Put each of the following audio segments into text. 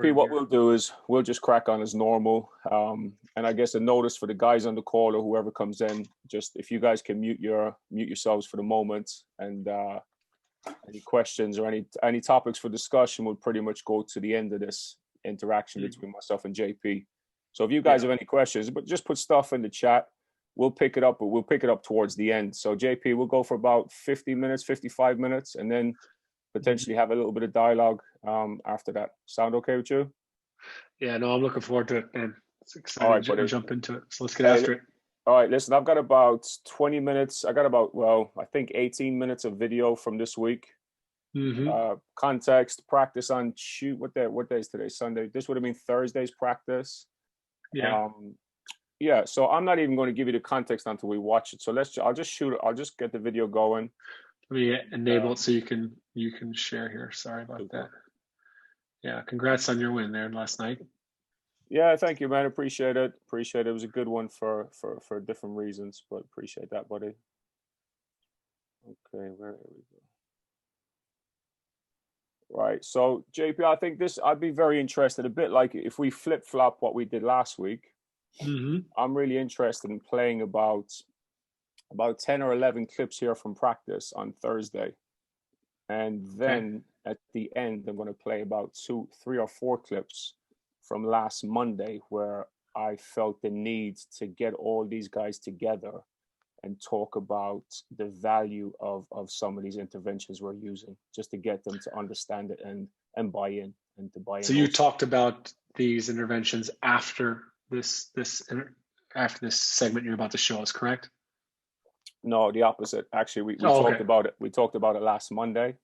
JP, what we'll do is we'll just crack on as normal. And I guess a notice for the guys on the call or whoever comes in, just if you guys can mute yourselves for the moment, and any questions or any topics for discussion will pretty much go to the end of this interaction between myself and JP. So if you guys have any questions, but just put stuff in the chat. We'll pick it up, but we'll pick it up towards the end. So JP, we'll go for about 50 minutes, 55 minutes, and then potentially have a little bit of dialogue after that. Sound okay with you? Yeah, no, I'm looking forward to it, man. It's exciting to jump into it. So let's get after it. All right, listen, I've got about 20 minutes. I got about, I think 18 minutes of video from this week. Context, practice on what day is today? Sunday. This would have been Thursday's practice. Yeah. So I'm not even going to give you the context until we watch it. So I'll just get the video going. Let me enable it so you can share here. Sorry about that. Yeah, congrats on your win there last night. Yeah, thank you, man. Appreciate it. It was a good one for different reasons, but appreciate that, buddy. Okay, where we go? Right. So JP, I think I'd be very interested, a bit like if we flip-flop what we did last week. I'm really interested in playing about 10 or 11 clips here from practice on Thursday. And then at the end, I'm going to play about 2, 3, or 4 clips from last Monday where I felt the need to get all these guys together and talk about the value of some of these interventions we're using, just to get them to understand it and buy in and to buy in. So you talked about these interventions after this segment you're about to show us, correct? No, the opposite. Actually, we talked about it. We talked about it last Monday.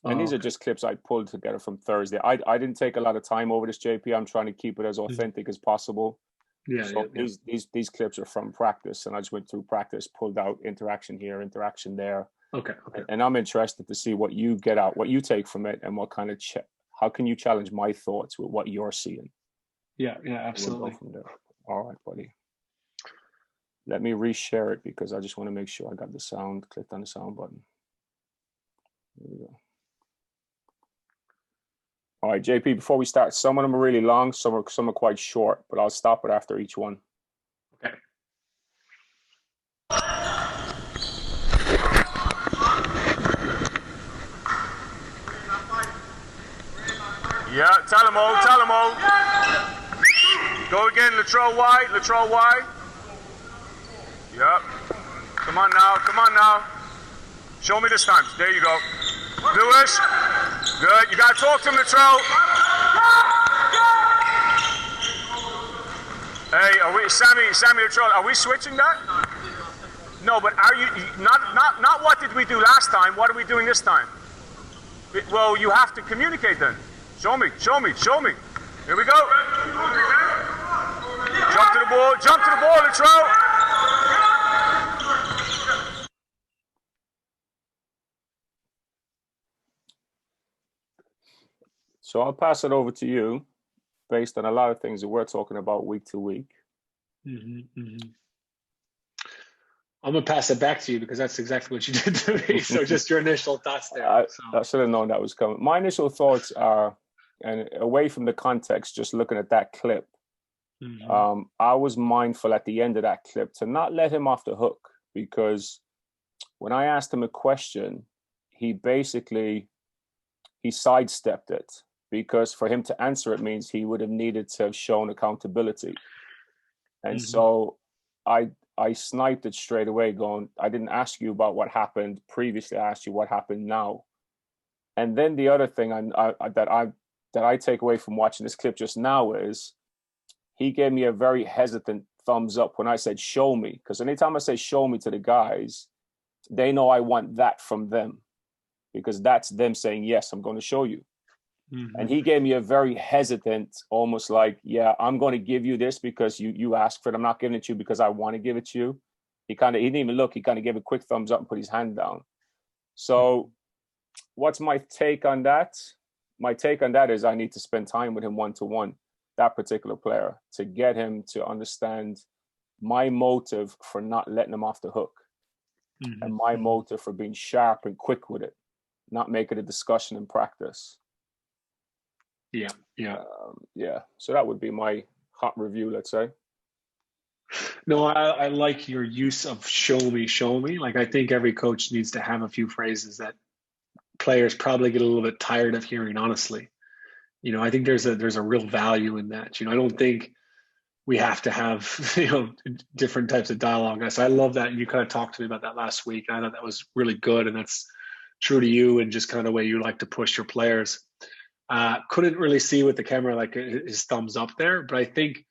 And these are just clips I pulled together from Thursday. I didn't take a lot of time over this, JP. I'm trying to keep it as authentic as possible. These clips are from practice, and I just went through practice, pulled out interaction here, interaction there. Okay. And I'm interested to see what you get out, what you take from it, and what kind of how can you challenge my thoughts with what you're seeing. Yeah, absolutely. We'll go from there. All right, buddy. Let me reshare it because I just want to make sure I got the sound, clicked on the sound button. Here we go. All right, JP, before we start, some of them are really long, some are quite short, but I'll stop it after each one. Okay. Yeah, tell them all. Go again, lateral wide. Yep. Come on now. Show me this time. There you go. Lewis. Good. You got to talk to him, lateral. Hey, are we, Sammy lateral, are we switching that? No, but are you, not what did we do last time? What are we doing this time? Well, you have to communicate then. Show me. Here we go. Jump to the ball, lateral. So I'll pass it over to you based on a lot of things that we're talking about week to week. I'm going to pass it back to you because that's exactly what you did to me. So just your initial thoughts there. I should have known that was coming. My initial thoughts are, and away from the context, just looking at that clip, I was mindful at the end of that clip to not let him off the hook, because when I asked him a question, he sidestepped it, because for him to answer it means he would have needed to have shown accountability. And so I sniped it straight away, going, I didn't ask you about what happened previously, I asked you what happened now. And then the other thing that I take away from watching this clip just now is he gave me a very hesitant thumbs up when I said, show me. Because anytime I say show me to the guys, they know I want that from them, because that's them saying, yes, I'm going to show you. And he gave me a very hesitant, almost like, yeah, I'm going to give you this because you asked for it. I'm not giving it to you because I want to give it to you. He didn't even look. He kind of gave a quick thumbs up and put his hand down. So what's my take on that? My take on that is I need to spend time with him one-to-one, that particular player, to get him to understand my motive for not letting him off the hook and my motive for being sharp and quick with it, not make it a discussion in practice. Yeah. Yeah. So that would be my hot review, let's say. No, I like your use of show me, show me. Like I think every coach needs to have a few phrases that players probably get a little bit tired of hearing, honestly. I think there's a real value in that. I don't think we have to have, different types of dialogue. So I love that. And you kind of talked to me about that last week. I thought that was really good. And that's true to you and just kind of the way you like to push your players. Couldn't really see with the camera, like his thumbs up there, but I think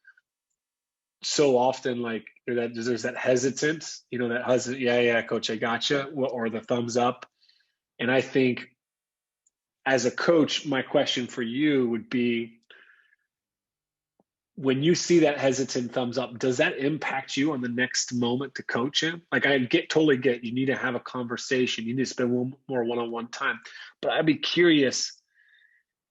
so often, like there's that hesitance, that hesitant, yeah, coach, I gotcha, or the thumbs up. And I think as a coach, my question for you would be, when you see that hesitant thumbs up, does that impact you on the next moment to coach him? Like I totally get you need to have a conversation, you need to spend more one-on-one time, but I'd be curious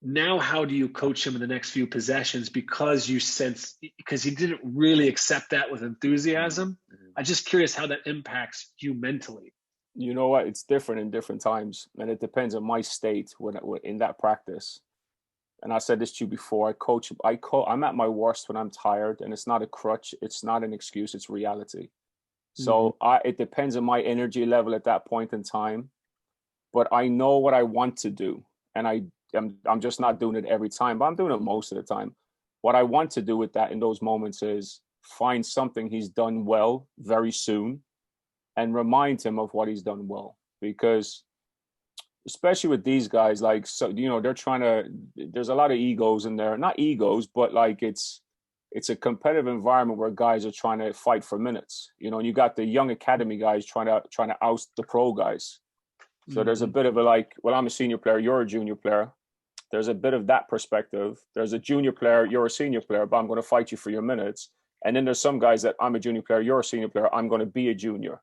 now, how do you coach him in the next few possessions because he didn't really accept that with enthusiasm? I'm just curious how that impacts you mentally. You know what? It's different in different times, and it depends on my state when in that practice. And I said this to you before. I'm at my worst when I'm tired, and it's not a crutch. It's not an excuse. It's reality. So it depends on my energy level at that point in time. But I know what I want to do, and I'm just not doing it every time, but I'm doing it most of the time. What I want to do with that in those moments is find something he's done well very soon and remind him of what he's done well. Because especially with these guys, like, so, they're trying to, there's a lot of egos in there, not egos, but like it's a competitive environment where guys are trying to fight for minutes, and you got the young academy guys trying to oust the pro guys. So there's a bit of a like, well, I'm a senior player, you're a junior player. There's a bit of that perspective. There's a junior player, you're a senior player, but I'm going to fight you for your minutes. And then there's some guys that I'm a junior player, you're a senior player, I'm going to be a junior.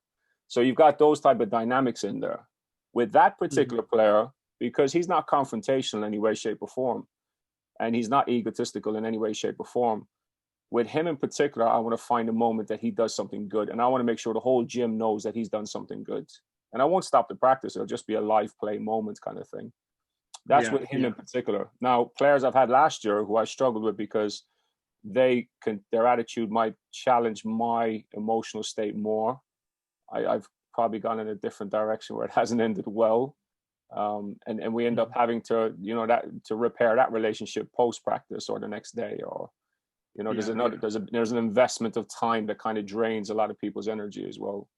So you've got those type of dynamics in there. With that particular player, because he's not confrontational in any way, shape, or form, and he's not egotistical in any way, shape, or form, with him in particular, I want to find a moment that he does something good. And I want to make sure the whole gym knows that he's done something good. And I won't stop the practice. It'll just be a live play moment kind of thing. That's with him in particular. Now, players I've had last year who I struggled with because their attitude might challenge my emotional state more. I've probably gone in a different direction where it hasn't ended well. And we end up having to, to repair that relationship post practice or the next day, or, there's an investment of time that kind of drains a lot of people's energy as well.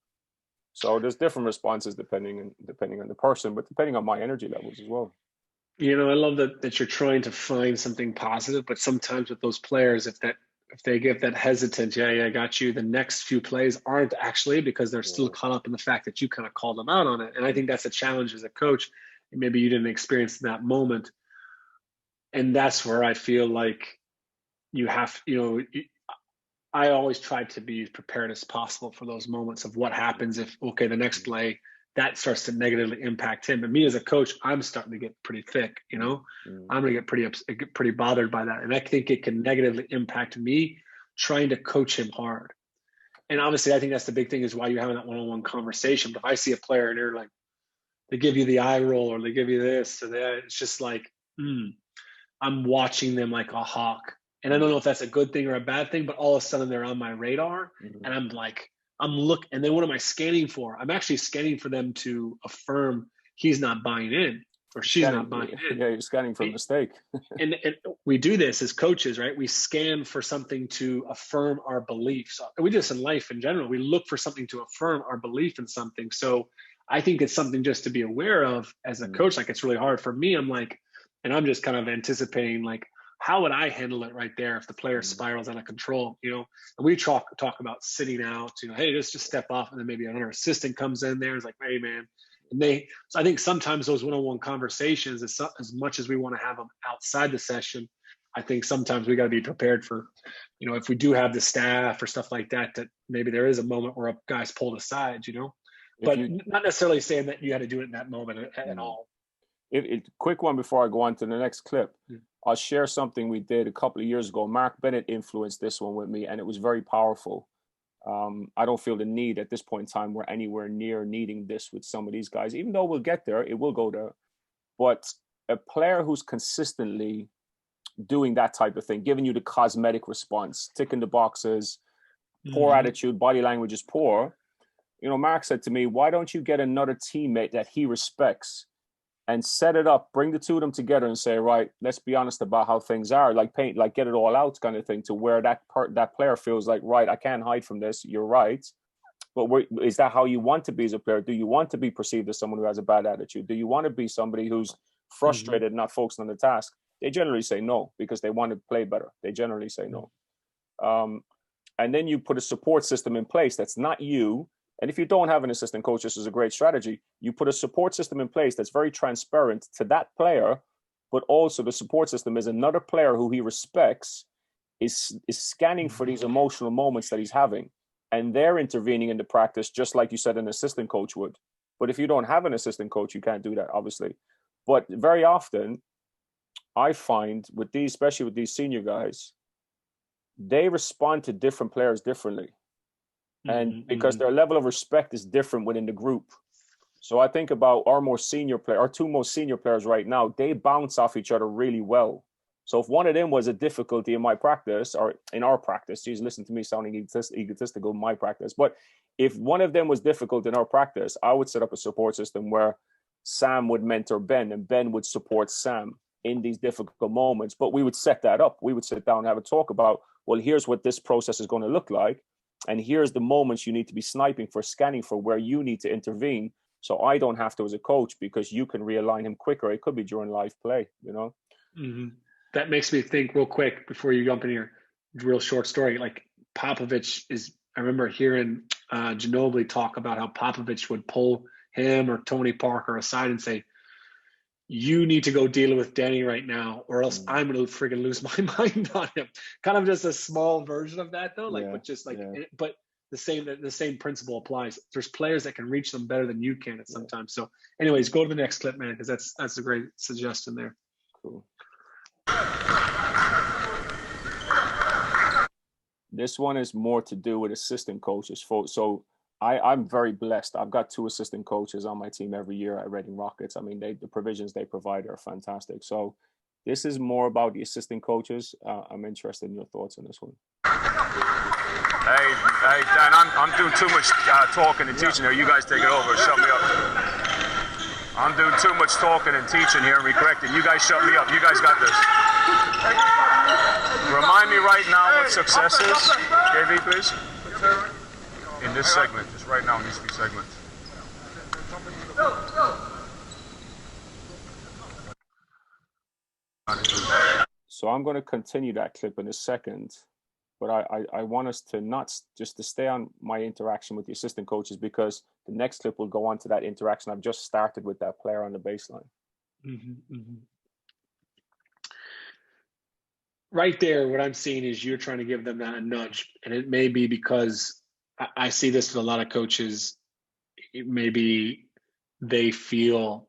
So there's different responses depending on the person, but depending on my energy levels as well. I love that you're trying to find something positive, but sometimes with those players, if they get that hesitant, yeah, I got you, the next few plays aren't actually, because they're still caught up in the fact that you kind of called them out on it. And I think that's a challenge as a coach. Maybe you didn't experience that moment. And that's where I feel like you have, I always try to be as prepared as possible for those moments of what happens if, the next play, that starts to negatively impact him. And me as a coach, I'm starting to get pretty thick, I'm going to get pretty bothered by that. And I think it can negatively impact me trying to coach him hard. And obviously I think that's the big thing, is why you're having that one-on-one conversation. But if I see a player and they're like, they give you the eye roll or they give you this or that, it's just like, I'm watching them like a hawk. And I don't know if that's a good thing or a bad thing, but all of a sudden they're on my radar and I'm like, and then what am I scanning for? I'm actually scanning for them to affirm he's not buying in or she's not buying in. Yeah, you're scanning for a mistake. and we do this as coaches, right? We scan for something to affirm our beliefs. We do this in life in general. We look for something to affirm our belief in something. So I think it's something just to be aware of as a coach. Like, it's really hard for me. I'm like, and I'm just kind of anticipating, like, how would I handle it right there if the player spirals out of control, And we talk about sitting out, hey, just step off. And then maybe another assistant comes in there. It's like, hey, man. And so I think sometimes those one-on-one conversations, as much as we want to have them outside the session, I think sometimes we got to be prepared for, if we do have the staff or stuff like that, that maybe there is a moment where a guy's pulled aside, but not necessarily saying that you had to do it in that moment at all. Quick one before I go on to the next clip. I'll share something we did a couple of years ago. Mark Bennett influenced this one with me, and it was very powerful. I don't feel the need at this point in time we're anywhere near needing this with some of these guys, even though we'll get there, it will go there. But a player who's consistently doing that type of thing, giving you the cosmetic response, ticking the boxes, poor attitude, body language is poor. You know, Mark said to me, why don't you get another teammate that he respects and set it up, bring the two of them together and say, right, let's be honest about how things are, like get it all out kind of thing, to where that player feels like, right, I can't hide from this. You're right. But is that how you want to be as a player? Do you want to be perceived as someone who has a bad attitude? Do you want to be somebody who's frustrated, not focused on the task? They generally say no, because they want to play better. They generally say no. And then you put a support system in place that's not you. And if you don't have an assistant coach, this is a great strategy. You put a support system in place that's very transparent to that player, but also the support system is another player who he respects, is scanning for these emotional moments that he's having. And they're intervening in the practice, just like you said an assistant coach would. But if you don't have an assistant coach, you can't do that, obviously. But very often, I find with these, especially with these senior guys, they respond to different players differently. And because their level of respect is different within the group. So I think about our two most senior players right now, they bounce off each other really well. So if one of them was a difficulty in my practice, or in our practice, geez, listen to me sounding egotistical in my practice, but if one of them was difficult in our practice, I would set up a support system where Sam would mentor Ben and Ben would support Sam in these difficult moments. But we would set that up. We would sit down and have a talk about, well, here's what this process is going to look like. And here's the moments you need to be sniping for, scanning for, where you need to intervene. So I don't have to as a coach, because you can realign him quicker. It could be during live play, you know? That makes me think real quick before you jump in here, real short story. Like Popovich I remember hearing Ginobili talk about how Popovich would pull him or Tony Parker aside and say, you need to go deal with Denny right now, or else I'm going to friggin' lose my mind on him. Kind of just a small version of that though. But the same principle applies. There's players that can reach them better than you can at sometimes. So anyways, go to the next clip, man, because that's a great suggestion there. Cool. This one is more to do with assistant coaches. So I'm very blessed. I've got 2 assistant coaches on my team every year at Reading Rockets. I mean, the provisions they provide are fantastic. So this is more about the assistant coaches. I'm interested in your thoughts on this one. Hey, Dan, I'm doing too much talking and teaching here. You guys take it over. Shut me up. I'm doing too much talking and teaching here and correcting. You guys shut me up. You guys got this. Remind me right now what success is. JV, please. In this segment, just right now in these 3 segments. So I'm going to continue that clip in a second, but I want us to not just to stay on my interaction with the assistant coaches, because the next clip will go on to that interaction I've just started with that player on the baseline. Right there, what I'm seeing is you're trying to give them that nudge, and it may be because I see this with a lot of coaches. Maybe they feel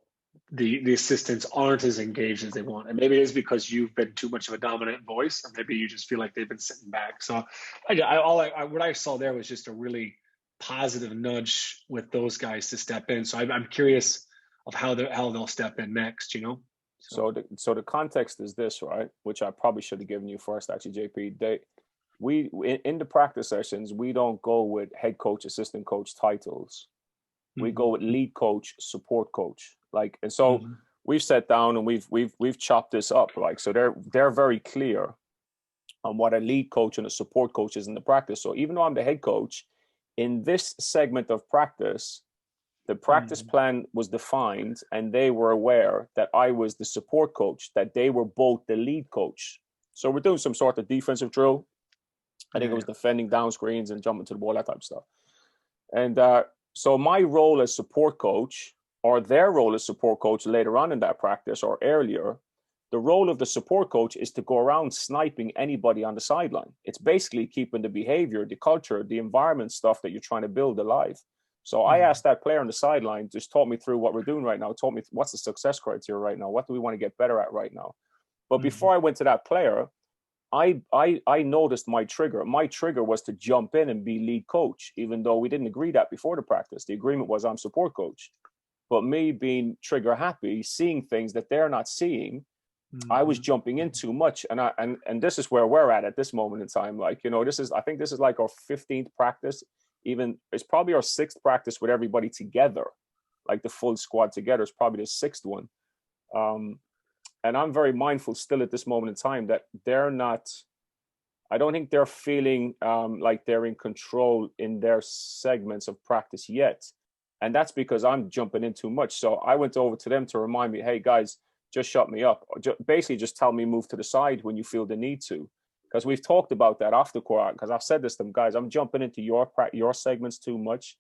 the assistants aren't as engaged as they want, and maybe it is because you've been too much of a dominant voice, or maybe you just feel like they've been sitting back. So what I saw there was just a really positive nudge with those guys to step in. So I'm curious of how they'll step in next, you know? So the context is this, right? Which I probably should have given you first, actually, JP. We in the practice sessions, we don't go with head coach, assistant coach titles. We go with lead coach, support coach. And so we've sat down and we've chopped this up. So they're very clear on what a lead coach and a support coach is in the practice. So even though I'm the head coach, in this segment of practice, the practice plan was defined, and they were aware that I was the support coach, that they were both the lead coach. So we're doing some sort of defensive drill. I think it was defending down screens and jumping to the ball, that type of stuff. And so my role as support coach, or their role as support coach later on in that practice or earlier, the role of the support coach is to go around sniping anybody on the sideline. It's basically keeping the behavior, the culture, the environment stuff that you're trying to build alive. So I asked that player on the sideline, just talk me through what we're doing right now. Told me what's the success criteria right now. What do we want to get better at right now? But before I went to that player, I noticed my trigger. My trigger was to jump in and be lead coach, even though we didn't agree that before the practice. The agreement was I'm support coach. But me being trigger happy, seeing things that they're not seeing, I was jumping in too much, and this is where we're at this moment in time. Like, you know, I think this is like our 15th practice. Even it's probably our 6th practice with everybody together, like the full squad together is probably the 6th one. And I'm very mindful still at this moment in time that I don't think they're feeling like they're in control in their segments of practice yet. And that's because I'm jumping in too much. So I went over to them to remind me, hey guys, just shut me up. Basically just tell me move to the side when you feel the need to. Because we've talked about that off the court. Because I've said this to them, guys, I'm jumping into your segments too much.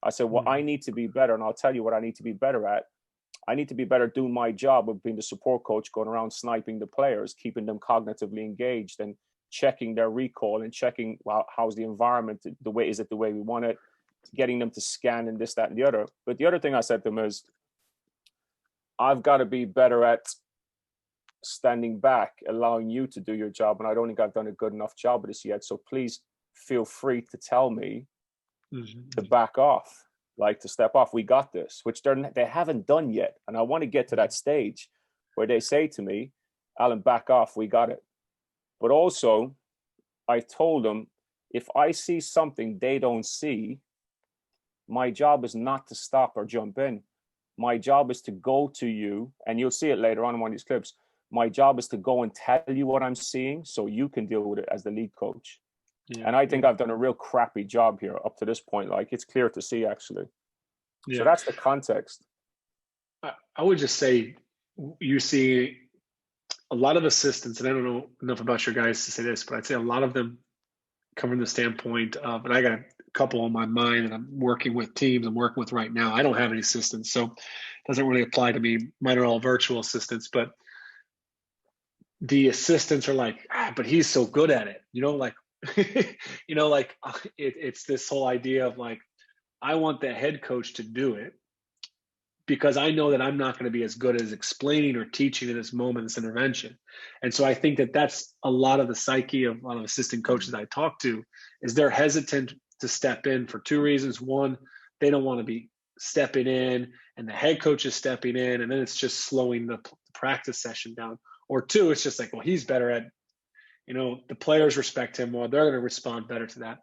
I said, well, I need to be better. And I'll tell you what I need to be better at. I need to be better doing my job of being the support coach, going around sniping the players, keeping them cognitively engaged and checking their recall and checking how's the environment, the way we want it, getting them to scan and this, that, and the other. But the other thing I said to them is, I've got to be better at standing back, allowing you to do your job. And I don't think I've done a good enough job of this yet. So please feel free to tell me to back off, like to step off. We got this, which they haven't done yet. And I want to get to that stage where they say to me, Alan, back off, we got it. But also, I told them, if I see something they don't see, my job is not to stop or jump in. My job is to go to you, and you'll see it later on in one of these clips. My job is to go and tell you what I'm seeing so you can deal with it as the lead coach. Yeah, and I think I've done a real crappy job here up to this point. Like, it's clear to see, actually. Yeah. So that's the context. I would just say you see a lot of assistants, and I don't know enough about your guys to say this, but I'd say a lot of them come from the standpoint of, and I got a couple on my mind that I'm working with teams I'm working with right now. I don't have any assistants, so it doesn't really apply to me. Mine are all virtual assistants, but the assistants are like, but he's so good at it. You know, like, it's this whole idea of like, I want the head coach to do it because I know that I'm not going to be as good as explaining or teaching in this moment, this intervention. And so I think that that's a lot of the psyche of a lot of assistant coaches I talk to, is they're hesitant to step in for two reasons. One, they don't want to be stepping in and the head coach is stepping in, and then it's just slowing the practice session down. Or two, it's just like, well, he's better at, the players respect him more. They're going to respond better to that.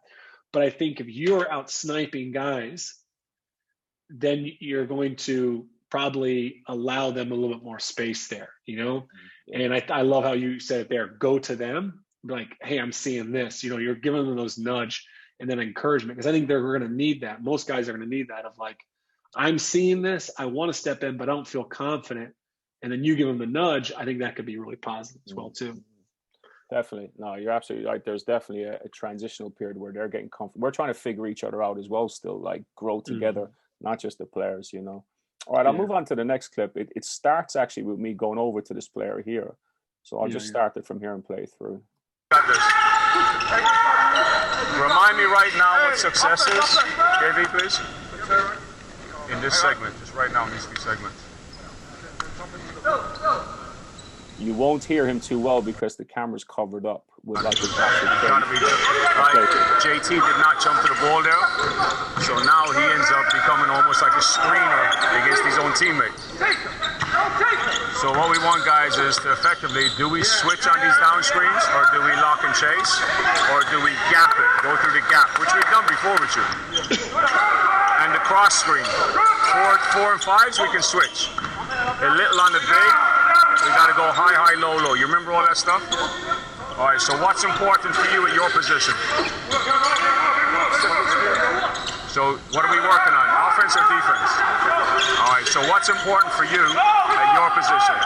But I think if you're out sniping guys, then you're going to probably allow them a little bit more space there, And I love how you said it there, go to them, like, hey, I'm seeing this, you're giving them those nudge and then encouragement, because I think they're going to need that. Most guys are going to need that of like, I'm seeing this, I want to step in, but I don't feel confident. And then you give them the nudge. I think that could be really positive as well too. Definitely. No, you're absolutely right. There's definitely a transitional period where they're getting comfortable. We're trying to figure each other out as well still, like grow together, not just the players, All right, I'll move on to the next clip. It starts actually with me going over to this player here. So I'll just start it from here and play through. Got this. Remind me right now what success is, JP, please. In this segment, just right now in these few segments. You won't hear him too well because the camera's covered up with like a graphic. JT did not jump to the ball there, so now he ends up becoming almost like a screener against his own teammates. So what we want, guys, is to effectively, do we switch on these down screens, or do we lock and chase, or do we gap it, go through the gap, which we've done before with you. And the cross screen, 4 and 5s, we can switch. A little on the big, we got to go high, high, low, low. You remember all that stuff? All right, so what's important for you at your position? So what are we working on? Offense or defense? All right, so what's important for you at your position?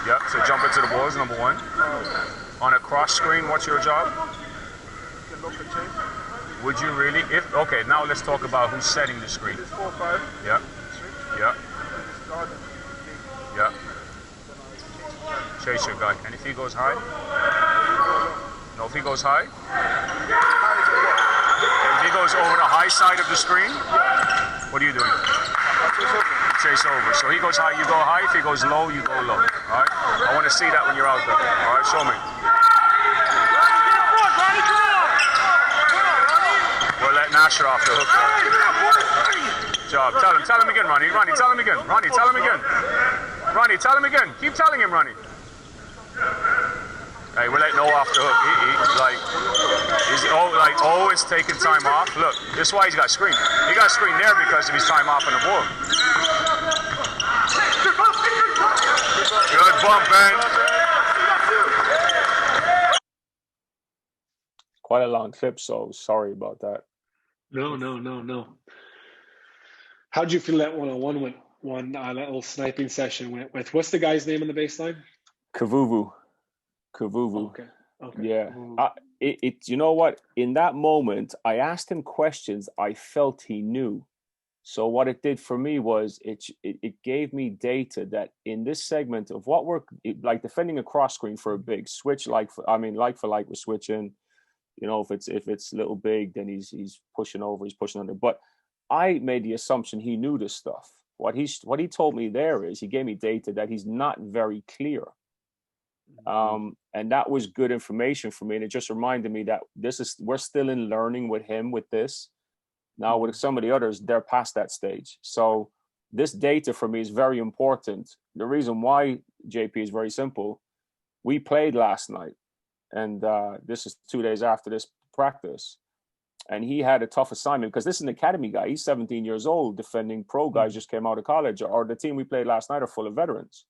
Yeah, so jump into the ball is number one. On a cross screen, what's your job? Would you really? Okay, now let's talk about who's setting the screen. Yeah. Yeah. Yeah. Chase your guy. And if he goes high? No, if he goes high? If he goes over the high side of the screen, what are you doing? chase over. So he goes high, you go high. If he goes low, you go low. All right? I want to see that when you're out there. All right, show me. We'll let Nasher off the hook. Job. Tell him again, Ronnie. Ronnie, tell him again. Ronnie, tell him again. Ronnie, tell him again. Keep telling him, Ronnie. Hey, we're letting O off the hook. He's always taking time off. Look, this is why he's got screen. He got screen there because of his time off on the ball. Good bump, man. Quite a long clip, so sorry about that. No. How'd you feel that one-on-one went? That little sniping session went with, what's the guy's name on the baseline? Kavuvu. Okay. Yeah. You know what? In that moment, I asked him questions I felt he knew. So what it did for me was it gave me data that in this segment of what we're like defending a cross screen for a big switch, like for like we're switching. You know, if it's little big, then he's pushing over, he's pushing under. But I made the assumption he knew this stuff. What he told me there is he gave me data that he's not very clear. And that was good information for me. And it just reminded me that we're still in learning with him with this. Now with some of the others, they're past that stage. So this data for me is very important. The reason why, JP, is very simple. We played last night, and this is 2 days after this practice. And he had a tough assignment because this is an academy guy. He's 17 years old, defending pro guys just came out of college, or the team we played last night are full of veterans.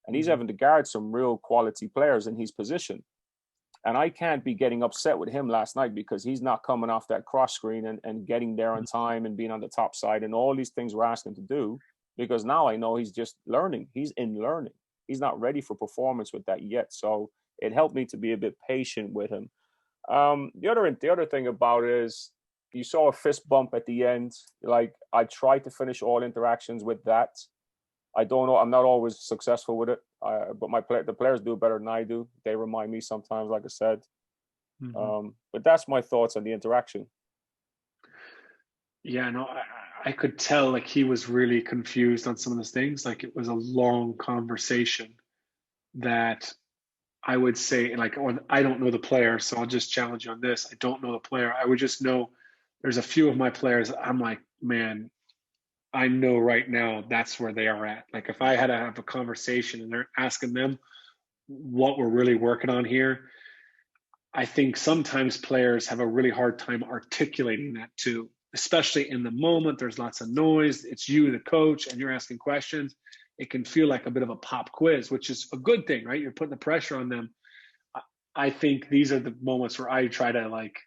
And he's having to guard some real quality players in his position. And I can't be getting upset with him last night because he's not coming off that cross screen and getting there on time and being on the top side and all these things we're asking to do, because now I know he's just learning. He's in learning. He's not ready for performance with that yet. So it helped me to be a bit patient with him. The other thing about it is you saw a fist bump at the end. Like, I tried to finish all interactions with that. I don't know. I'm not always successful with it, but the players do better than I do. They remind me sometimes, like I said. But that's my thoughts on the interaction. Yeah, no, I could tell like he was really confused on some of those things. Like it was a long conversation that I would say, like, I don't know the player, so I'll just challenge you on this. I don't know the player. I would just know there's a few of my players. I'm like, man, I know right now that's where they are at. Like if I had to have a conversation and they're asking them what we're really working on here, I think sometimes players have a really hard time articulating that too, especially in the moment. There's lots of noise. It's you, the coach, and you're asking questions. It can feel like a bit of a pop quiz, which is a good thing, right? You're putting the pressure on them. I think these are the moments where I try to, like,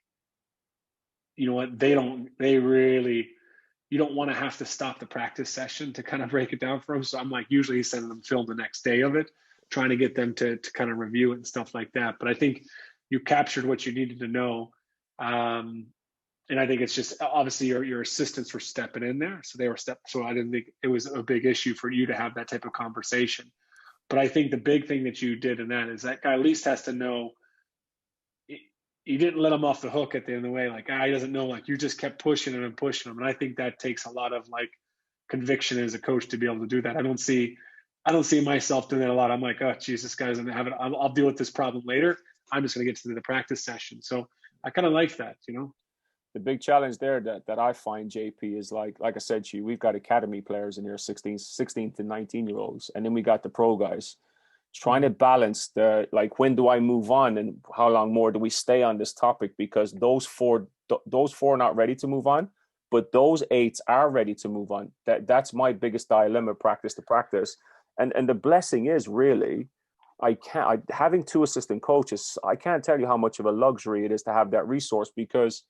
you know what, you don't want to have to stop the practice session to kind of break it down for them. So I'm like usually sending them film the next day of it, trying to get them to kind of review it and stuff like that. But I think you captured what you needed to know. And I think it's just obviously your assistants were stepping in there. So I didn't think it was a big issue for you to have that type of conversation. But I think the big thing that you did in that is that guy at least has to know you didn't let him off the hook at the end of the way. Like, he doesn't know, like you just kept pushing him and pushing him. And I think that takes a lot of like conviction as a coach to be able to do that. I don't see myself doing that a lot. I'm like, oh, geez, this guy doesn't have it. I'll deal with this problem later. I'm just going to get to the practice session. So I kind of like that, you know. The big challenge there that I find, JP, is like I said to you, we've got academy players in here, 16 to 19-year-olds, and then we got the pro guys. Trying to balance the, like, when do I move on and how long more do we stay on this topic? Because those four are not ready to move on, but those 8 are ready to move on. That's my biggest dilemma, practice to practice. And the blessing is really, having 2 assistant coaches, I can't tell you how much of a luxury it is to have that resource, because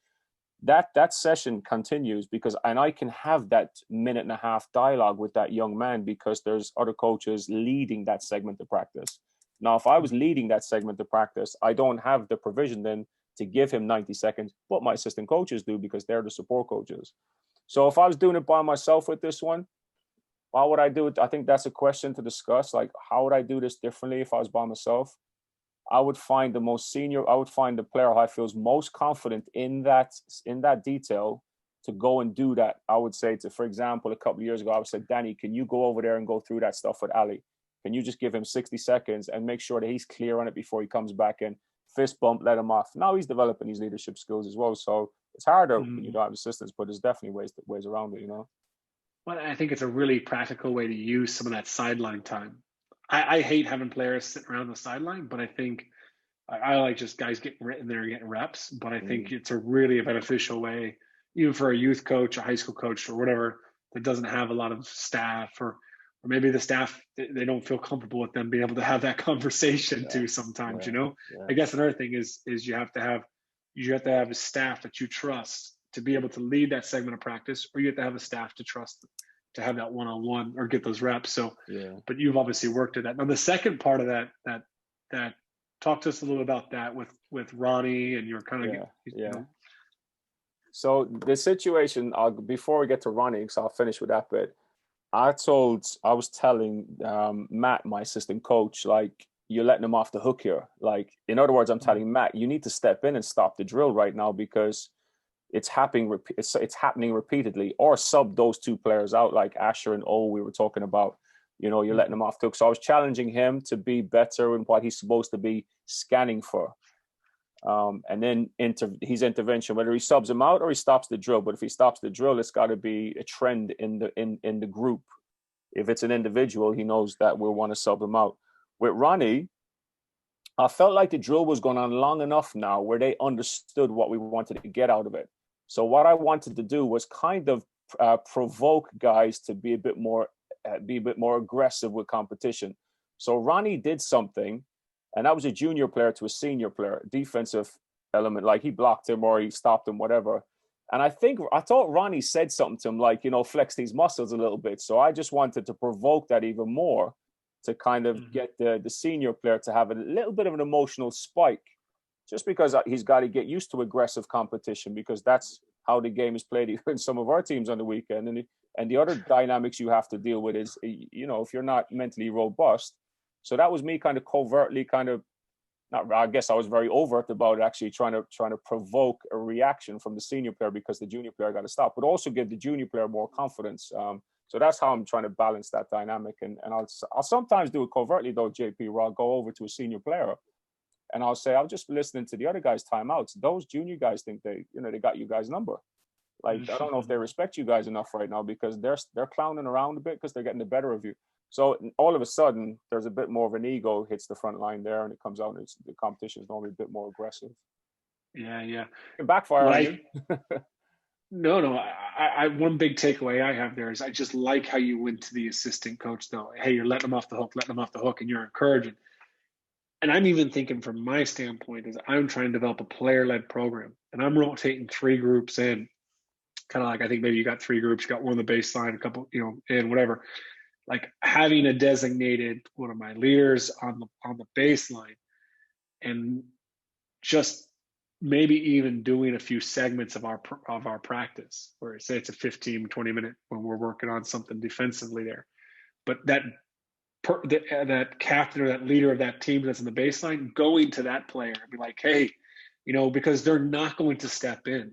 that session continues and I can have that 1.5 minute dialogue with that young man because there's other coaches leading that segment of practice. Now, if I was leading that segment of practice, I don't have the provision then to give him 90 seconds, but my assistant coaches do because they're the support coaches. So if I was doing it by myself with this one, how would I do it? I think that's a question to discuss. Like, how would I do this differently if I was by myself? I would find the player who I feel is most confident in that detail to go and do that. I would say for example, a couple of years ago, I would say, Danny, can you go over there and go through that stuff with Ali? Can you just give him 60 seconds and make sure that he's clear on it before he comes back in? Fist bump, let him off. Now he's developing his leadership skills as well. So it's harder when you don't have assistants, but there's definitely ways around it, you know? Well, I think it's a really practical way to use some of that sideline time. I hate having players sitting around the sideline, but I think I like just guys getting in there and getting reps. But I think it's a really beneficial way, even for a youth coach, a high school coach, or whatever that doesn't have a lot of staff, or maybe the staff, they don't feel comfortable with them being able to have that conversation too sometimes, you know? I guess another thing is you have to have a staff that you trust to be able to lead that segment of practice, or you have to have a staff to trust to have that one-on-one or get those reps. So, but you've obviously worked at that. Now, the second part of that talk to us a little about that with Ronnie and your kind of, you know. So the situation, before we get to Ronnie, because I'll finish with that bit, I was telling Matt, my assistant coach, like, you're letting him off the hook here. Like, in other words, I'm telling Matt, you need to step in and stop the drill right now, because it's happening repeatedly, or sub those two players out, like Asher and O we were talking about. You know, you're letting him off the hook. So I was challenging him to be better in what he's supposed to be scanning for. And then his intervention, whether he subs him out or he stops the drill. But if he stops the drill, it's got to be a trend in the group. If it's an individual, he knows that we'll want to sub him out. With Ronnie, I felt like the drill was going on long enough now where they understood what we wanted to get out of it. So what I wanted to do was kind of provoke guys to be a bit more aggressive with competition. So Ronnie did something, and that was a junior player to a senior player, defensive element, like he blocked him or he stopped him, whatever. And I thought Ronnie said something to him, like, you know, flex these muscles a little bit. So I just wanted to provoke that even more, to kind of get the senior player to have a little bit of an emotional spike, just because he's got to get used to aggressive competition, because that's how the game is played in some of our teams on the weekend. And the other dynamics you have to deal with is, you know, if you're not mentally robust. So that was me kind of covertly I guess I was very overt about it, actually trying to provoke a reaction from the senior player, because the junior player got to stop, but also give the junior player more confidence. So that's how I'm trying to balance that dynamic. And I'll sometimes do it covertly though, JP, where I'll go over to a senior player and I'll say, I'm just listening to the other guys' timeouts. Those junior guys think they got you guys' number. Like, I don't know if they respect you guys enough right now, because they're clowning around a bit because they're getting the better of you. So all of a sudden, there's a bit more of an ego hits the front line there, and it comes out, and the competition is normally a bit more aggressive. Yeah. It can backfire on you. No. I one big takeaway I have there is I just like how you went to the assistant coach though. Hey, you're letting them off the hook, and you're encouraging. And I'm even thinking from my standpoint is I'm trying to develop a player-led program, and I'm rotating 3 groups in, kind of like, I think maybe you got 3 groups, you got one on the baseline, a couple, you know, and whatever. Like having a designated one of my leaders on the baseline, and just maybe even doing a few segments of our practice, where say it's a 15-20 minute when we're working on something defensively there, but that captain or that leader of that team that's in the baseline going to that player and be like, hey, you know, because they're not going to step in.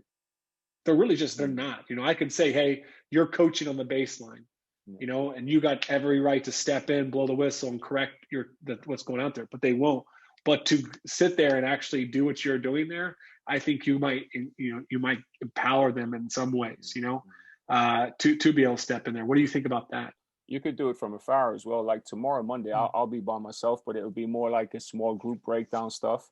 They're really just, they're not, you know, I could say, hey, you're coaching on the baseline, you know, and you got every right to step in, blow the whistle and correct what's going out there, but they won't. But to sit there and actually do what you're doing there, I think you might empower them in some ways, you know, to be able to step in there. What do you think about that? You could do it from afar as well. Like tomorrow, Monday, I'll be by myself, but it'll be more like a small group breakdown stuff.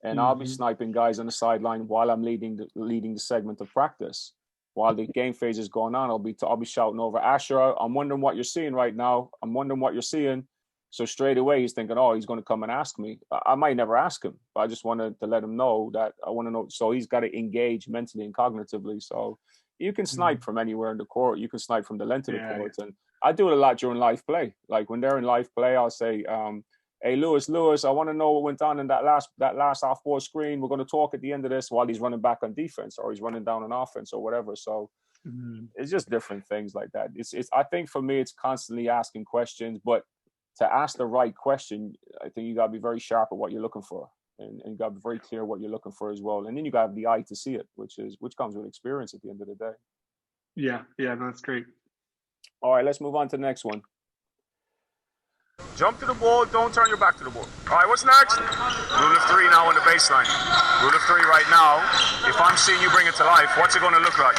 And I'll be sniping guys on the sideline while I'm leading the segment of practice. While the game phase is going on, I'll be shouting over, Asher, I'm wondering what you're seeing right now. I'm wondering what you're seeing. So straight away, he's thinking, oh, he's going to come and ask me. I might never ask him, but I just wanted to let him know that I want to know. So he's got to engage mentally and cognitively. So you can snipe from anywhere in the court. You can snipe from the length of the court. And I do it a lot during live play. Like when they're in live play, I'll say, hey, Lewis, I want to know what went on in that last off-ball screen. We're going to talk at the end of this while he's running back on defense or he's running down on offense or whatever. So it's just different things like that. It's I think for me, it's constantly asking questions, but to ask the right question, I think you got to be very sharp at what you're looking for, and you got to be very clear what you're looking for as well. And then you got to have the eye to see it, which comes with experience at the end of the day. Yeah, no, that's great. All right, let's move on to the next one. Jump to the ball, don't turn your back to the ball. All right, what's next? Rule of 3 now on the baseline. Rule of 3 right now, if I'm seeing you bring it to life, what's it going to look like?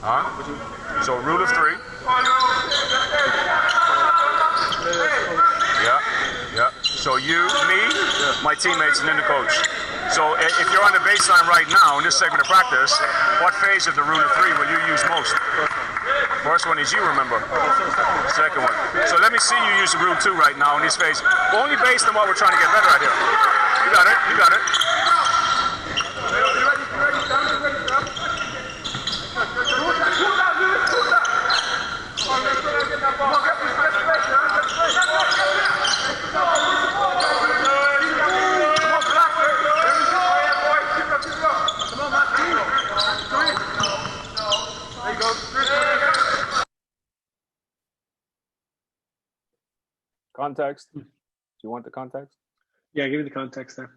Huh? So rule of 3. Yeah. So you, me, my teammates, and then the coach. So if you're on the baseline right now in this segment of practice, what phase of the rule of 3 will you use most? First one is you, remember. Second one. So let me see you use the rule 2 right now in this phase. Only based on what we're trying to get better at here. You got it. Context? Do you want the context? Yeah, give me the context there.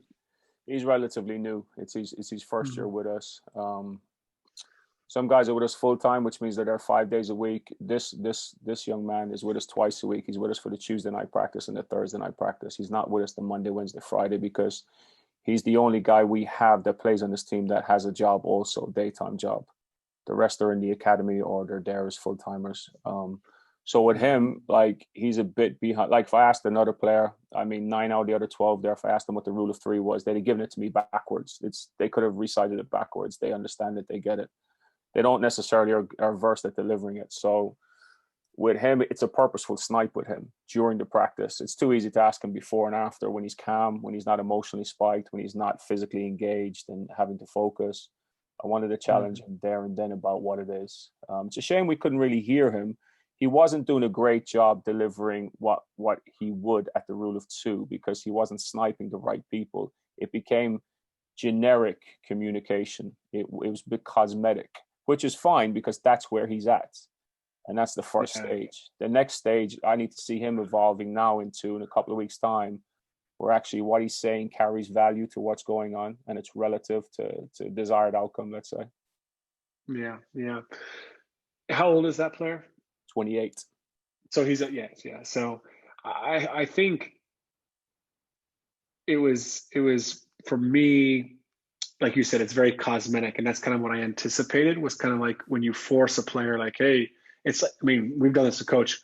He's relatively new. It's his first year with us. Some guys are with us full time, which means they're there 5 days a week. This young man is with us twice a week. He's with us for the Tuesday night practice and the Thursday night practice. He's not with us the Monday, Wednesday, Friday because he's the only guy we have that plays on this team that has a job also, daytime job. The rest are in the academy or they're there as full timers. So with him, like he's a bit behind. Like if I asked another player, I mean 9 out of the other 12 there, if I asked them what the rule of 3 was, they'd have given it to me backwards. They could have recited it backwards. They understand it, they get it. They don't necessarily are versed at delivering it. So with him, it's a purposeful snipe with him during the practice. It's too easy to ask him before and after when he's calm, when he's not emotionally spiked, when he's not physically engaged and having to focus. I wanted to challenge him there and then about what it is. It's a shame we couldn't really hear him. He wasn't doing a great job delivering what he would at the rule of 2 because he wasn't sniping the right people. It became generic communication. It was a bit cosmetic, which is fine because that's where he's at. And that's the first stage. The next stage, I need to see him evolving now into in a couple of weeks' time, where actually what he's saying carries value to what's going on and it's relative to desired outcome, let's say. Yeah. How old is that player? 28. So he's So I think it was for me, like you said, it's very cosmetic, and that's kind of what I anticipated. Was kind of like when you force a player, like, hey, it's like, I mean, we've done this to coach.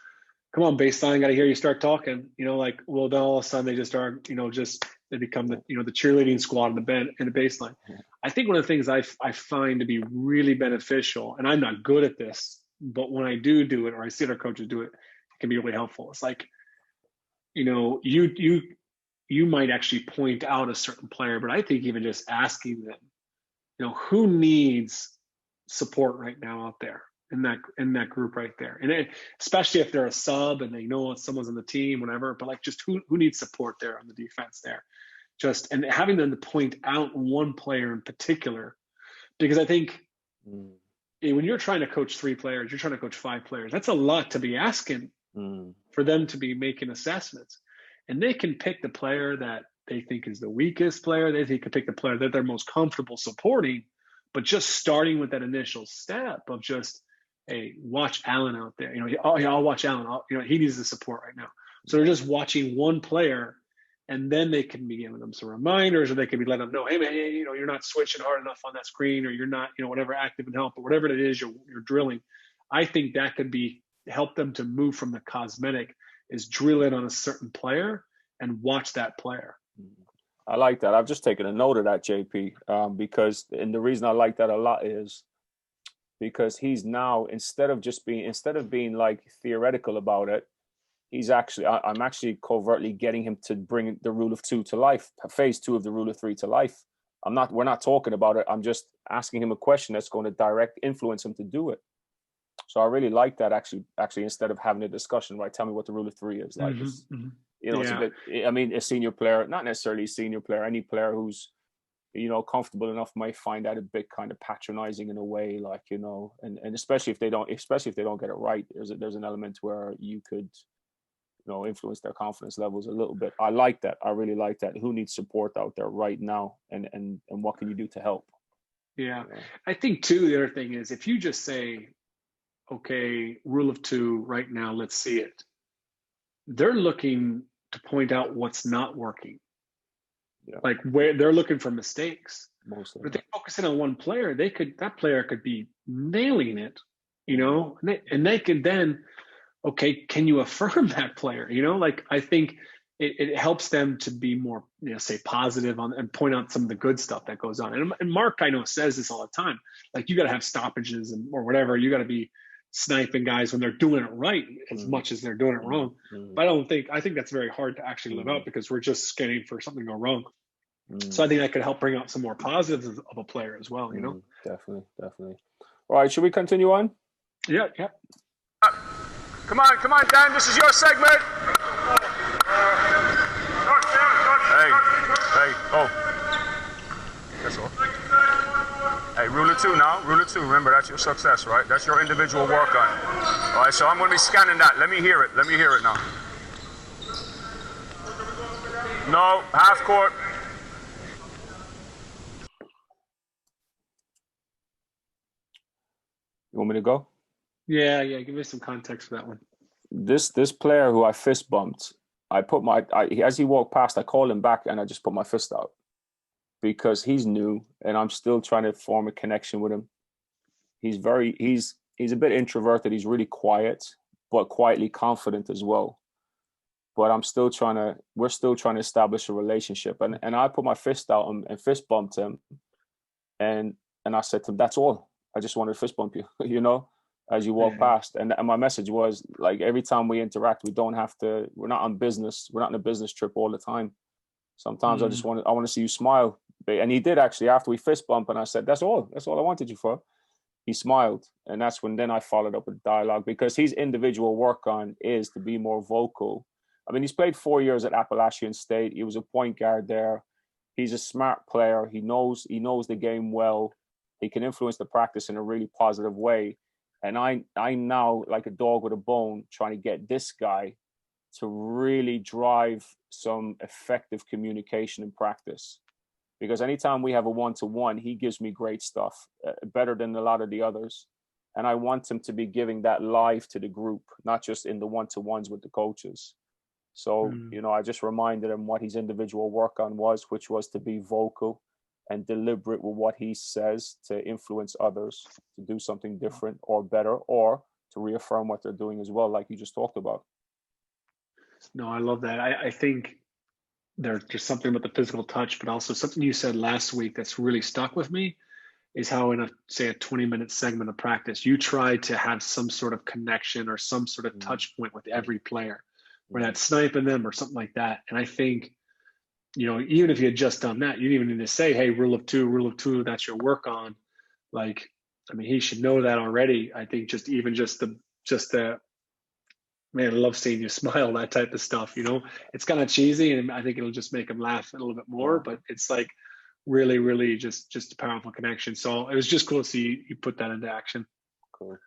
Come on, baseline, got to hear you start talking. Like, well, then all of a sudden they just start, they become the the cheerleading squad in the baseline. Yeah. I think one of the things I find to be really beneficial, and I'm not good at this, but when I do it, or I see other coaches do it, it can be really helpful. It's like, you might actually point out a certain player, but I think even just asking them, who needs support right now out there in that group right there, and especially if they're a sub and they know someone's on the team, whatever. But like, just who needs support there on the defense there, and having them to point out one player in particular, because I think. When you're trying to coach 3 players, you're trying to coach 5 players. That's a lot to be asking for them to be making assessments. And they can pick the player that they think is the weakest player. They can pick the player that they're most comfortable supporting. But just starting with that initial step of just, hey, watch Alan out there. I'll watch Alan. He needs the support right now. So they're just watching one player. And then they can be giving them some reminders, or they can be letting them know, hey man, you're not switching hard enough on that screen, or you're not, whatever, active and help, or whatever it is you're drilling. I think that could help them to move from the cosmetic, is drill in on a certain player and watch that player. I like that. I've just taken a note of that, JP, because, and the reason I like that a lot is because he's now, instead of being like theoretical about it, I'm actually covertly getting him to bring the rule of 2 to life, phase 2 of the rule of 3 to life. We're not talking about it. I'm just asking him a question that's going to direct influence him to do it. So I really like that actually, instead of having a discussion, right? Tell me what the rule of 3 is. Like, it's a bit, a senior player, not necessarily a senior player, any player who's, comfortable enough might find that a bit kind of patronizing in a way, like, and especially if they don't get it right, there's an element where you could, influence their confidence levels a little bit. I like that. I really like that. Who needs support out there right now, and what can you do to help? Yeah. I think too, the other thing is if you just say, okay, rule of two right now, let's see it. They're looking to point out what's not working. Yeah. Like where they're looking for mistakes. Mostly. But if they focus in on one player, that player could be nailing it, you know, and they can then, okay, can you affirm that player? You know, like I think it helps them to be more, you know, say positive on and point out some of the good stuff that goes on. And Mark, I know, says this all the time. Like you got to have stoppages or whatever. You got to be sniping guys when they're doing it right as much as they're doing it wrong. But I think that's very hard to actually live out because we're just scanning for something to go wrong. So I think that could help bring out some more positives of a player as well, you know? Definitely. All right, should we continue on? Yeah. Come on, Dan. This is your segment. Hey. Oh. That's all. Hey, rule of two now. Rule of two. Remember, that's your success, right? That's your individual work on. All right, so I'm going to be scanning that. Let me hear it now. No, half court. You want me to go? Yeah. Give me some context for that one. This player who I fist bumped, as he walked past, I called him back and I just put my fist out because he's new and I'm still trying to form a connection with him. He's a bit introverted. He's really quiet, but quietly confident as well. But we're still trying to establish a relationship. And I put my fist out and fist bumped him. And I said to him, that's all. I just wanted to fist bump you, you know, as you walk past. And my message was like, every time we interact, we're not on business. We're not on a business trip all the time. Sometimes I want to see you smile. And he did actually, after we fist bump, and I said, that's all I wanted you for. He smiled. And that's when then I followed up with dialogue because his individual work on is to be more vocal. I mean, he's played 4 years at Appalachian State. He was a point guard there. He's a smart player. He knows the game well. He can influence the practice in a really positive way. And I'm now like a dog with a bone trying to get this guy to really drive some effective communication in practice. Because anytime we have a one-to-one, he gives me great stuff, better than a lot of the others. And I want him to be giving that live to the group, not just in the one-to-ones with the coaches. So, you know, I just reminded him what his individual work on was, which was to be vocal and deliberate with what he says to influence others to do something different or better, or to reaffirm what they're doing as well, like you just talked about. No, I love that. I think there's just something about the physical touch, but also something you said last week that's really stuck with me is how in a 20-minute segment of practice, you try to have some sort of connection or some sort of touch point with every player, where that's sniping them or something like that. And I think, you know, even if you had just done that, you didn't even need to say, hey, rule of two, that's your work on. Like, I mean, he should know that already. I think just the man, I love seeing you smile, that type of stuff, you know. It's kind of cheesy and I think it'll just make him laugh a little bit more, but it's like really, really just a powerful connection. So it was just cool to see you put that into action. Cool.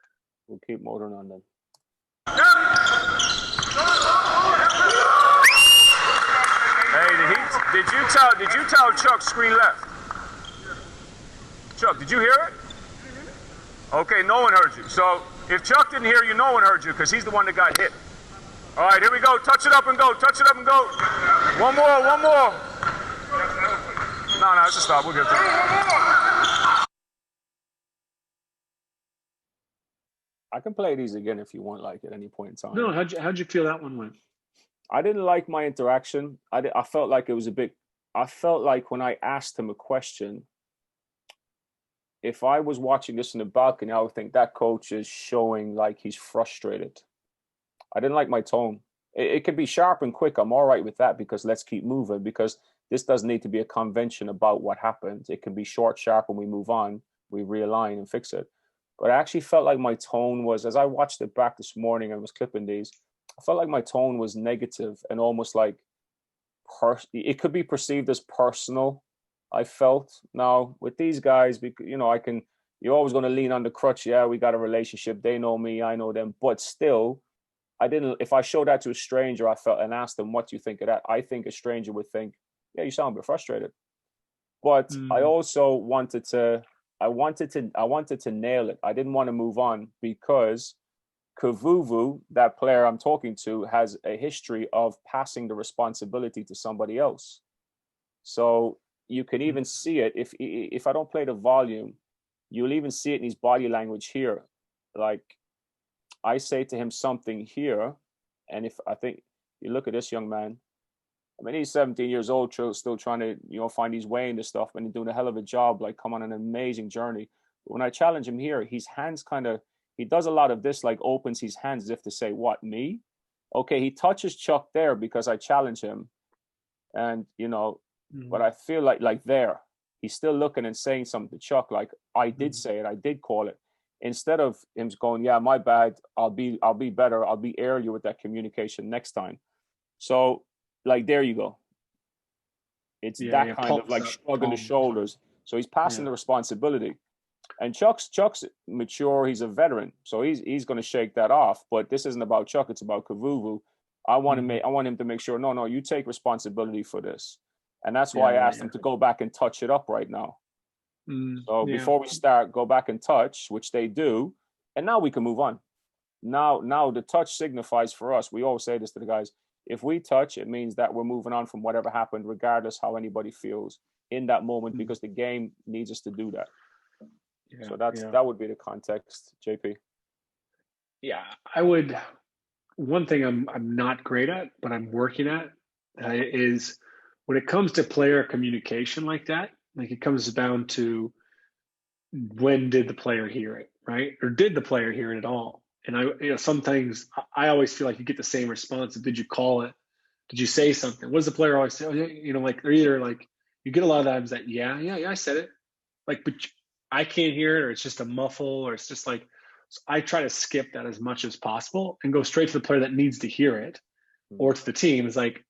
We'll keep motoring on them. Hey, did you tell Chuck screen left? Chuck, did you hear it? Okay, no one heard you. So if Chuck didn't hear you, no one heard you because he's the one that got hit. All right, here we go. Touch it up and go. One more. No, it's a stop. We'll get to it. I can play these again if you want, like at any point in time. No, how'd you feel that one went? I didn't like my interaction. I felt like it was I felt like when I asked him a question, if I was watching this in the balcony, I would think that coach is showing like he's frustrated. I didn't like my tone. It could be sharp and quick. I'm all right with that because let's keep moving, because this doesn't need to be a convention about what happened. It can be short, sharp, and we move on, we realign and fix it. But I actually felt like my tone was, as I watched it back this morning and was clipping these, I felt like my tone was negative and almost like it could be perceived as personal. I felt now with these guys, you know, you're always going to lean on the crutch. Yeah, we got a relationship. They know me, I know them. But still, if I showed that to a stranger, and asked them, what do you think of that? I think a stranger would think, yeah, you sound a bit frustrated. But I also wanted to I wanted to nail it. I didn't want to move on because Kavuvu, that player I'm talking to, has a history of passing the responsibility to somebody else. So you can even see it if I don't play the volume, you'll even see it in his body language here. Like I say to him something here, and if I think you look at this young man, I mean, he's 17 years old, still trying to, find his way into stuff, and he's doing a hell of a job, like come on an amazing journey. But when I challenge him here, his hands he does a lot of this, like opens his hands as if to say, what, me? Okay, he touches Chuck there because I challenge him. And, but I feel like there, he's still looking and saying something to Chuck, like, I did say it, I did call it. Instead of him going, yeah, my bad, I'll be better, I'll be earlier with that communication next time. So, like, there you go. It's that kind of like shrugging the shoulders. So he's passing the responsibility. And Chuck's mature, he's a veteran. So he's going to shake that off. But this isn't about Chuck, it's about Kavuvu. I want him to make sure, no, you take responsibility for this. And that's why I asked him to go back and touch it up right now. So before we start, go back and touch, which they do. And now we can move on. Now the touch signifies for us, we always say this to the guys, if we touch, it means that we're moving on from whatever happened, regardless how anybody feels in that moment, because the game needs us to do that. So that would be the context, JP. Yeah, I would. One thing I'm not great at, but I'm working at, is when it comes to player communication like that. Like it comes down to when did the player hear it, right? Or did the player hear it at all? And some things I always feel like you get the same response. Did you call it? Did you say something? What does the player always say? Like they're either like, you get a lot of times that, yeah, I said it. Like, but I can't hear it, or it's just a muffle, or it's just like, so I try to skip that as much as possible and go straight to the player that needs to hear it, or to the team. It's like,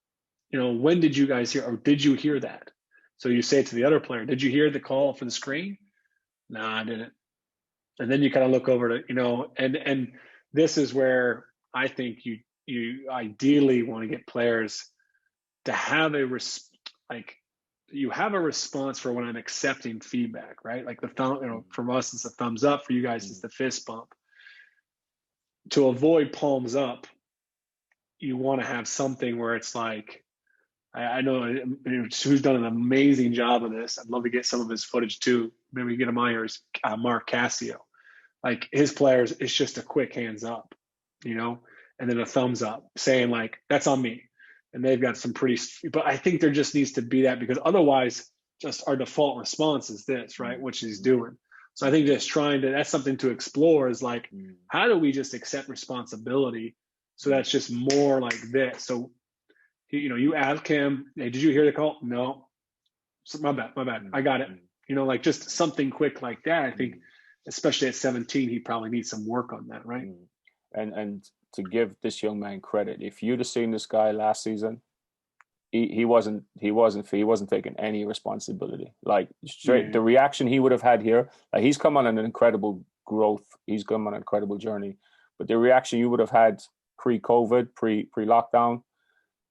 when did you guys hear, or did you hear that? So you say to the other player, did you hear the call for the screen? No, I didn't. And then you kind of look over to, and this is where I think you ideally want to get players to have you have a response for when I'm accepting feedback, right? Like the thumb, from us, it's a thumbs up. For you guys, it's the fist bump. To avoid palms up, you want to have something where it's like, I know who's done an amazing job of this. I'd love to get some of his footage too. Maybe get him on here, is Mark Cassio. Like his players, it's just a quick hands up, and then a thumbs up saying like, that's on me. And they've got some but I think there just needs to be that, because otherwise just our default response is this, right? Which he's doing. So I think just that's something to explore, is like, how do we just accept responsibility? So that's just more like this. So, you ask him, hey, did you hear the call? No. So my bad. I got it. Like just something quick like that. I think, especially at 17, he probably needs some work on that, right? And to give this young man credit, if you'd have seen this guy last season, he wasn't taking any responsibility. Like straight, the reaction he would have had here, like he's come on an incredible growth. He's come on an incredible journey. But the reaction you would have had pre-COVID, pre-lockdown,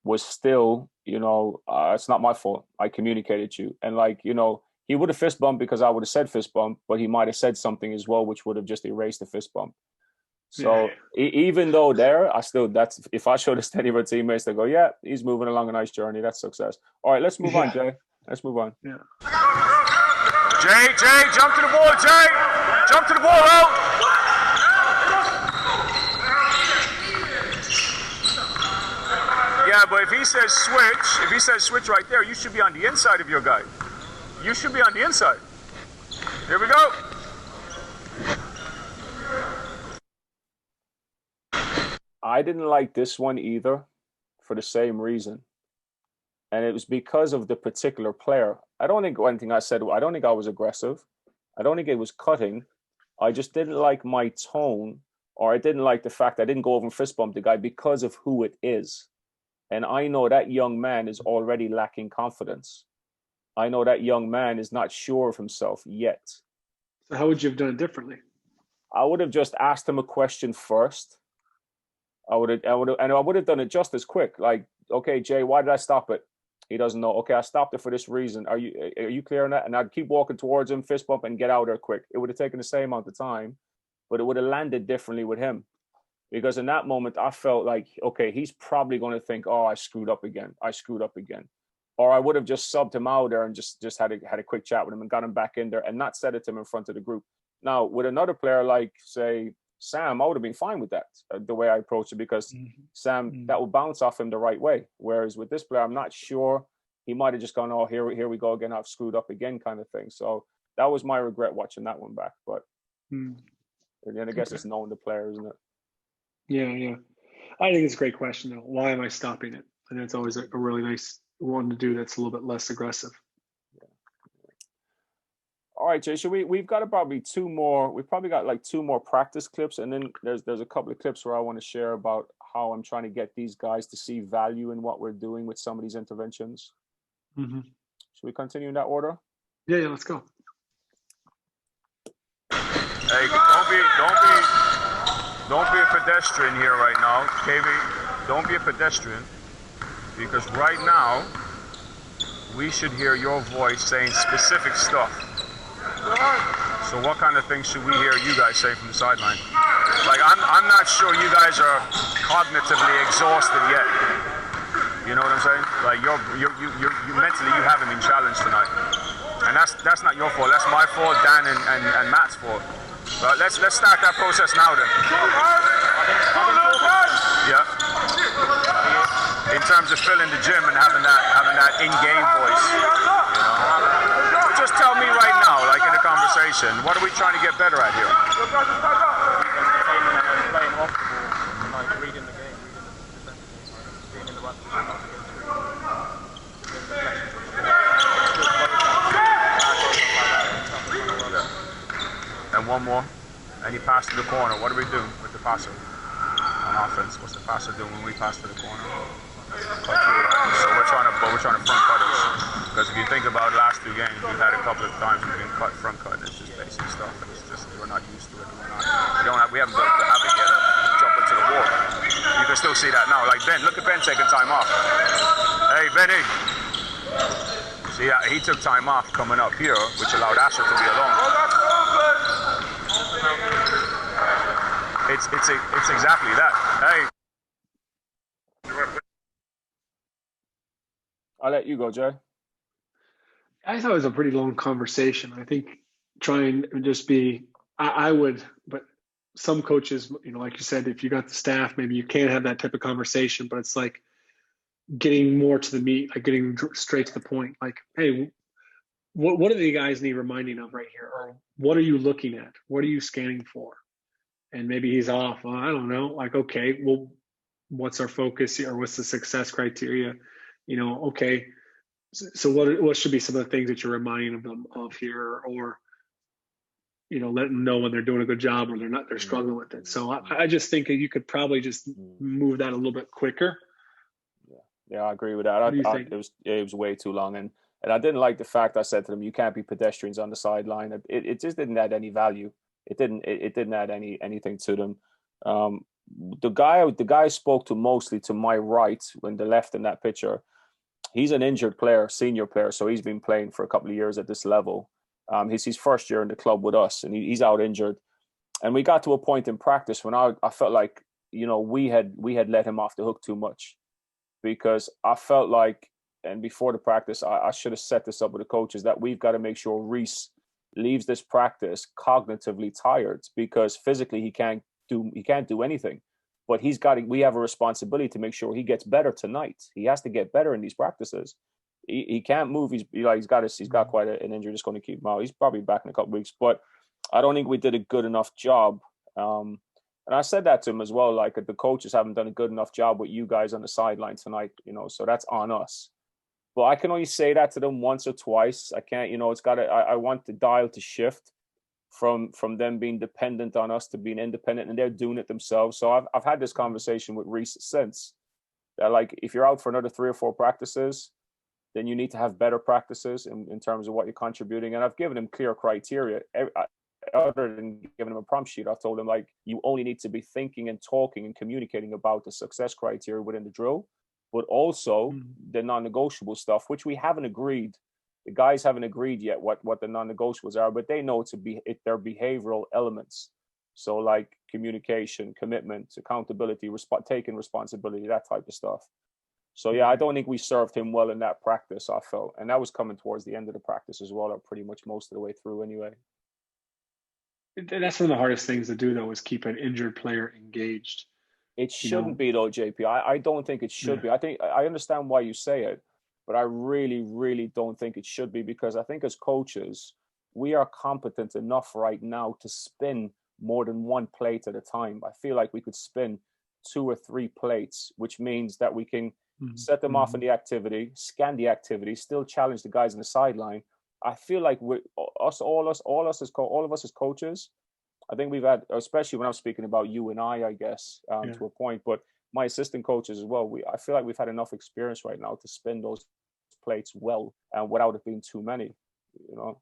was still, it's not my fault. I communicated to you. And like, he would have fist bumped because I would have said fist bump, but he might have said something as well, which would have just erased the fist bump. So even though if I show this to any of our teammates, they go, yeah, he's moving along a nice journey. That's success. All right, let's move on, Jay. Let's move on. Yeah. Jay, jump to the ball, Jay. Jump to the ball, out. Yeah, but if he says switch right there, you should be on the inside of your guy. You should be on the inside. Here we go. I didn't like this one either for the same reason. And it was because of the particular player. I don't think anything I said, I don't think I was aggressive. I don't think it was cutting. I just didn't like my tone, or I didn't like the fact I didn't go over and fist bump the guy because of who it is. And I know that young man is already lacking confidence. I know that young man is not sure of himself yet. So how would you have done it differently? I would have just asked him a question first. I would have done it just as quick. Like, okay, Jay, why did I stop it? He doesn't know, okay, I stopped it for this reason. Are you clear on that? And I'd keep walking towards him, fist bump, and get out there quick. It would have taken the same amount of time, but it would have landed differently with him. Because in that moment, I felt like, okay, he's probably going to think, oh, I screwed up again. Or I would have just subbed him out there and just had a quick chat with him and got him back in there and not said it to him in front of the group. Now, with another player like, say, Sam, I would have been fine with that, the way I approached it, because Sam, that would bounce off him the right way. Whereas with this player, I'm not sure. He might have just gone, oh, here we go again. I've screwed up again, kind of thing. So that was my regret watching that one back. But again, I guess it's knowing the player, isn't it? Yeah. I think it's a great question, though. Why am I stopping it? And it's always a really nice one to do that's a little bit less aggressive. All right, Jay, so we've got probably two more. We've probably got like two more practice clips, and then there's a couple of clips where I want to share about how I'm trying to get these guys to see value in what we're doing with some of these interventions. Should we continue in that order? Yeah, let's go. Hey, don't be a pedestrian here right now, KB. Don't be a pedestrian, because right now we should hear your voice saying specific stuff. So what kind of things should we hear you guys say from the sideline? Like, I'm not sure you guys are cognitively exhausted yet. You know what I'm saying? Like, you mentally, you haven't been challenged tonight, and that's not your fault. That's my fault, Dan and Matt's fault. But let's start that process now then. Yeah. In terms of filling the gym and having that in-game voice. You know? Just tell me right now, like in a conversation, what are we trying to get better at here? Playing off the ball, like reading the game, being in the right position. And one more. Any pass to the corner. What do we do with the passer on offense? What's the passer doing when we pass to the corner? So we're trying to front cut us. Because if you think about the last two games, we've had a couple of times we've been front cut. It's just basic stuff, and it's just we're not used to it. We haven't built the habit yet of jumping to the wall. You can still see that now. Like Ben, look at Ben taking time off. Hey Benny. See, he took time off coming up here, which allowed Asher to be alone. It's exactly that. Hey. I'll let you go, Jay. I thought it was a pretty long conversation. I think trying to just be, I would, but some coaches, like you said, if you got the staff, maybe you can't have that type of conversation, but it's like getting more to the meat, like getting straight to the point. Like, hey, what do the guys need reminding of right here? Or what are you looking at? What are you scanning for? And maybe he's off. Well, I don't know. Like, okay, well, what's our focus here? Or what's the success criteria? Okay. So what should be some of the things that you're reminding them of here, or let them know when they're doing a good job or they're struggling with it. So I just think that you could probably just move that a little bit quicker. Yeah, I agree with that. It was way too long, and I didn't like the fact I said to them, you can't be pedestrians on the sideline. It just didn't add any value. It didn't add anything to them. The guy I spoke to mostly to my right, when the left in that picture, he's an injured player, senior player, so he's been playing for a couple of years at this level. He's his first year in the club with us, and he's out injured. And we got to a point in practice when I felt like we had let him off the hook too much, because I felt like, and before the practice, I should have set this up with the coaches, that we've got to make sure Reese leaves this practice cognitively tired, because physically he can't do anything. But we have a responsibility to make sure he gets better tonight. He has to get better in these practices. He can't move. He's got quite an injury that's going to keep him out. He's probably back in a couple of weeks, but I don't think we did a good enough job. And I said that to him as well. Like, the coaches haven't done a good enough job with you guys on the sideline tonight. So that's on us. But I can only say that to them once or twice. I can't. I want the dial to shift from them being dependent on us to being independent, and they're doing it themselves. So I've had this conversation with Reese since, that like, if you're out for another 3 or 4 practices, then you need to have better practices in terms of what you're contributing. And I've given him clear criteria. Other than giving him a prompt sheet, I've told him, like, you only need to be thinking and talking and communicating about the success criteria within the drill. but also the non-negotiable stuff, which we haven't agreed. The guys haven't agreed yet what the non-negotiables are, but they know they're behavioral elements. So like communication, commitment, accountability, taking responsibility, that type of stuff. So yeah, I don't think we served him well in that practice, I felt. And that was coming towards the end of the practice as well, or pretty much most of the way through anyway. That's one of the hardest things to do, though, is keep an injured player engaged. It shouldn't be, though, JP. I don't think it should be. I understand why you say it, but I really, really don't think it should be, because I think as coaches, we are competent enough right now to spin more than one plate at a time. I feel like we could spin 2 or 3 plates, which means that we can set them off in the activity, scan the activity, still challenge the guys on the sideline. I feel like all of us as coaches, I think we've had, especially when I'm speaking about you and I guess, to a point, but my assistant coaches as well, I feel like we've had enough experience right now to spin those plates well and without it being too many, you know?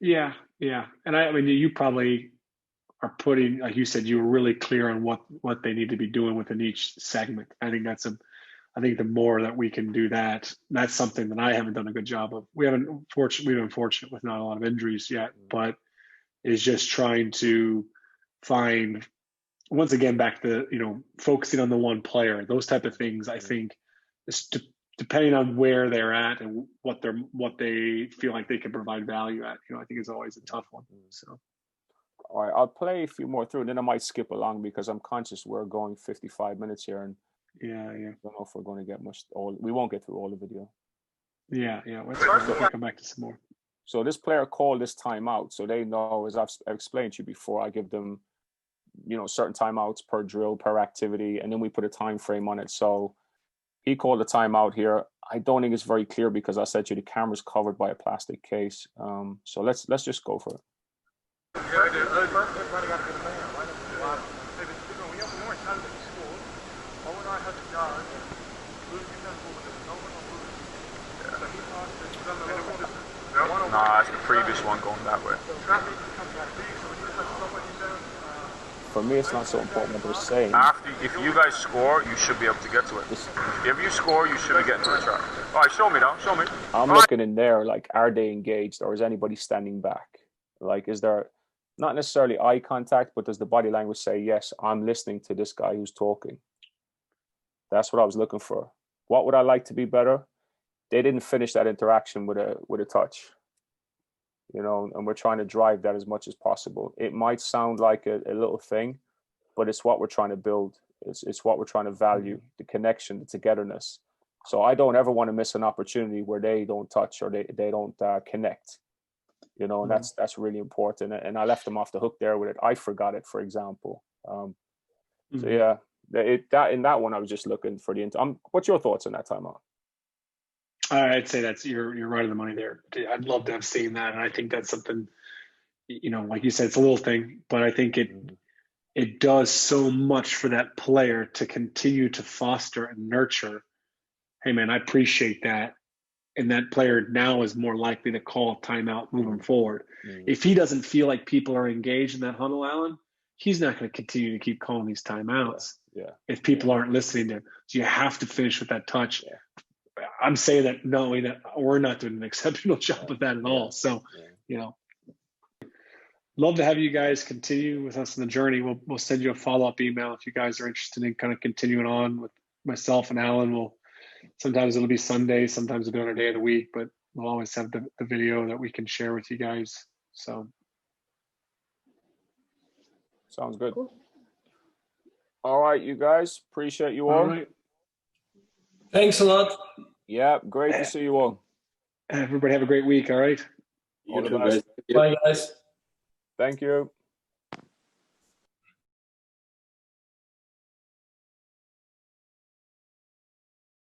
Yeah. And I mean, you probably are putting, like you said, you were really clear on what they need to be doing within each segment. I think I think the more that we can do that, that's something that I haven't done a good job of. We've been fortunate with not a lot of injuries yet, but is just trying to find, once again, back to, focusing on the one player, those type of things. I think depending on where they're at and what they feel like they can provide value at, I think is always a tough one. So. All right, I'll play a few more through, and then I might skip along because I'm conscious we're going 55 minutes here, and yeah. I don't know if we're going to get we won't get through all the video. Yeah. Let's come back to some more. So this player called this timeout, so they know, as I've explained to you before, I give them, certain timeouts per drill, per activity, and then we put a time frame on it. So he called a timeout here. I don't think it's very clear because I said to you the camera's covered by a plastic case. So let's just go for it. Nah, it's the previous one going that way. For me, it's not so important what they're saying. If you guys score, you should be able to get to it. If you score, you should be getting to the track. All right, show me now. Show me. I'm looking in there, like, are they engaged or is anybody standing back? Like, is there not necessarily eye contact, but does the body language say, yes, I'm listening to this guy who's talking? That's what I was looking for. What would I like to be better? They didn't finish that interaction with a touch. And we're trying to drive that as much as possible. It might sound like a little thing, but it's what we're trying to build. It's what we're trying to value, the connection, the togetherness. So I don't ever want to miss an opportunity where they don't touch or they don't connect, and that's really important. And I left them off the hook there with it. I forgot it, for example. So yeah, in that one, I was just looking for what's your thoughts on that timeout? I'd say you're right on the money there. I'd love to have seen that, and I think that's something, like you said, it's a little thing, but I think it does so much for that player to continue to foster and nurture. Hey man, I appreciate that, and that player now is more likely to call a timeout moving forward. If he doesn't feel like people are engaged in that huddle, Alan, he's not going to continue to keep calling these timeouts. Yeah. If people aren't listening to him, so you have to finish with that touch. Yeah. I'm saying that knowing that we're not doing an exceptional job of that at all. So, love to have you guys continue with us on the journey. We'll send you a follow-up email if you guys are interested in kind of continuing on with myself and Alan. Sometimes it'll be Sunday, sometimes it'll be on a day of the week, but we'll always have the video that we can share with you guys. So. Sounds good. Cool. All right, you guys. Appreciate you all. All right. Thanks a lot. Yeah, great to see you all. Everybody have a great week, all right? All the best. Bye, guys. Thank you.